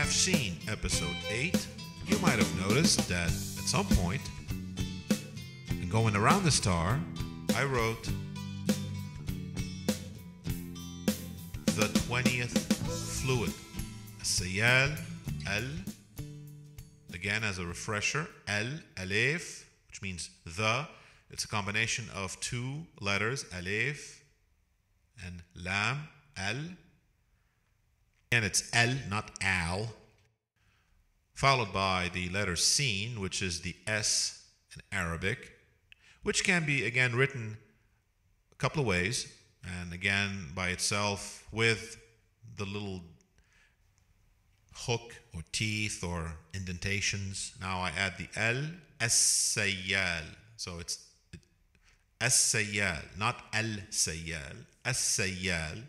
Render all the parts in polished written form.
have seen episode 8, you might have noticed that at some point, in going around the star, I wrote the 20th fluid. السيال, al, again as a refresher, al, alif, which means the. It's a combination of two letters, alif and lam, al. And it's al, not al. Followed by the letter sin, which is the S in Arabic, which can be, again, written a couple of ways. And again, by itself with the little hook or teeth or indentations. Now I add the al, as-sayyal. So it's as-sayyal, not al-sayyal, as-sayyal.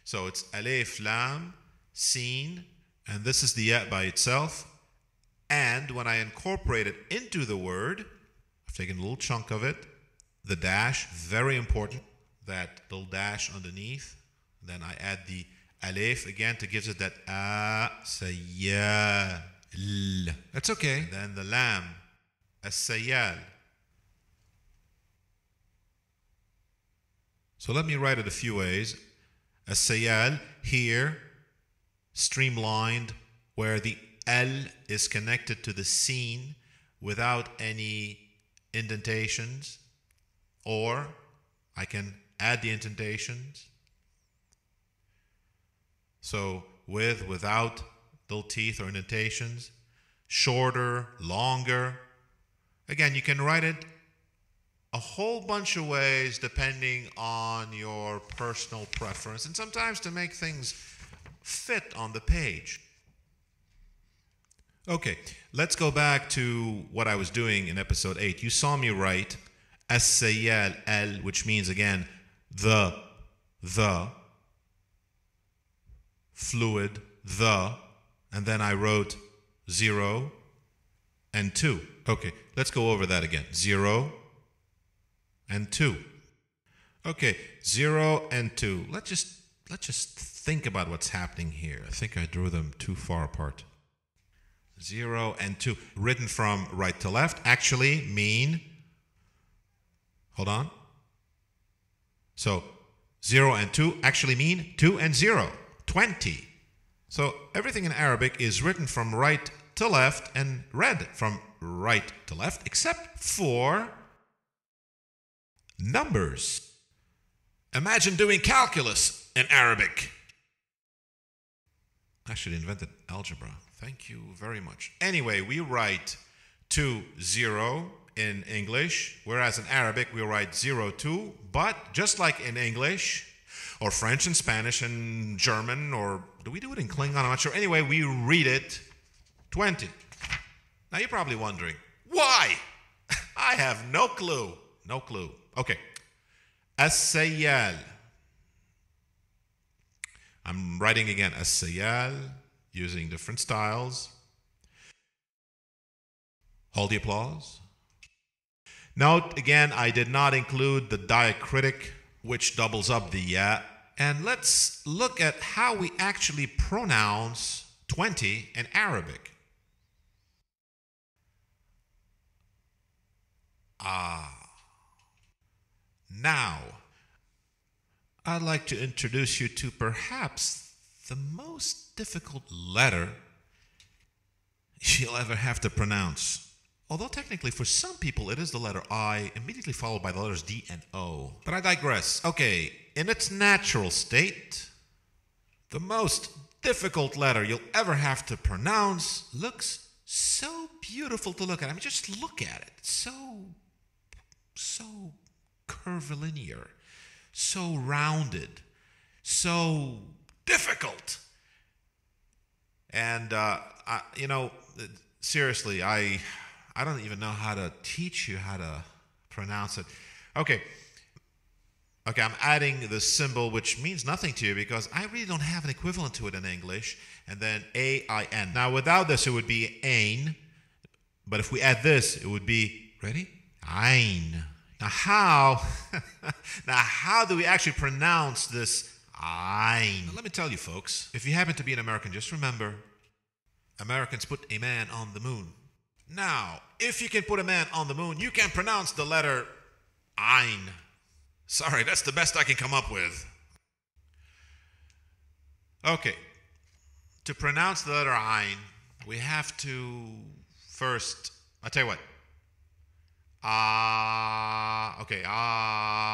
So it's alif, lam, sin, and this is the ya by itself. And when I incorporate it into the word, I've taken a little chunk of it, the dash, very important, that little dash underneath. Then I add the alif again to give it that a-sayyal. That's okay. And then the lam, as-sayyal. So let me write it a few ways. As-sayyal, here, streamlined, where the al is connected to the sin without any indentations, or I can add the indentations. So with, without little teeth or indentations, shorter, longer. Again, you can write it a whole bunch of ways depending on your personal preference, and sometimes to make things fit on the page. Okay, let's go back to what I was doing in episode 8. You saw me write as-sayyal al, which means again the fluid, and then I wrote 0 and 2. Okay, let's go over that again. 0 and 2. Okay, 0 and 2. Let's just think about what's happening here. I think I drew them too far apart. 0 and 2, written from right to left, actually mean, hold on. So 0 and 2 actually mean 2 and 0, 20. So everything in Arabic is written from right to left and read from right to left, except for numbers. Imagine doing calculus in Arabic. I should have invented algebra. Thank you very much. Anyway, we write 2, 0 in English, whereas in Arabic we write 0, 2. But just like in English, or French and Spanish and German, or do we do it in Klingon? I'm not sure. Anyway, we read it 20. Now you're probably wondering, why? I have no clue. No clue. Okay. As-sayyal. I'm writing again as-sayyal, using different styles. Hold the applause. Note again, I did not include the diacritic, which doubles up the ya. And let's look at how we actually pronounce 20 in Arabic. Now, I'd like to introduce you to perhaps the most difficult letter you'll ever have to pronounce. Although technically for some people it is the letter I, immediately followed by the letters D and O. But I digress. Okay, in its natural state, the most difficult letter you'll ever have to pronounce looks so beautiful to look at. I mean, just look at it. So curvilinear, so rounded, so difficult. And, seriously, I don't even know how to teach you how to pronounce it. Okay, I'm adding the symbol, which means nothing to you because I really don't have an equivalent to it in English. And then A-I-N. Now, without this, it would be ain. But if we add this, it would be, ready? Ein. Now, how do we actually pronounce this ein? Now, let me tell you, folks, if you happen to be an American, just remember, Americans put a man on the moon. Now, if you can put a man on the moon, you can pronounce the letter Ein. Sorry, that's the best I can come up with. Okay, to pronounce the letter Ein, we have to first, I'll tell you what. Okay, I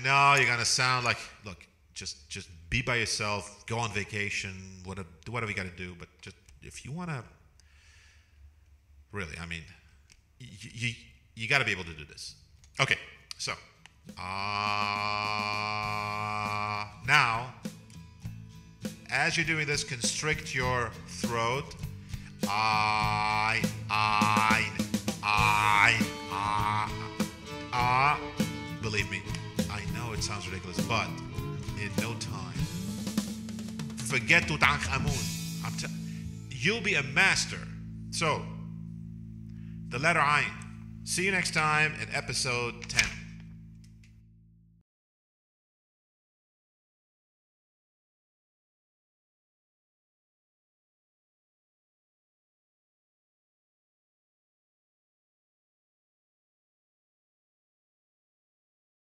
know you're gonna sound like, look, just be by yourself, go on vacation, whatever you gotta do, but just if you wanna, really, I mean, you gotta be able to do this. Okay, so, now, as you're doing this, constrict your throat. Believe me, I know it sounds ridiculous, but in no time, forget Tutankhamun. You'll be a master. So, the letter Ein. See you next time in episode 10.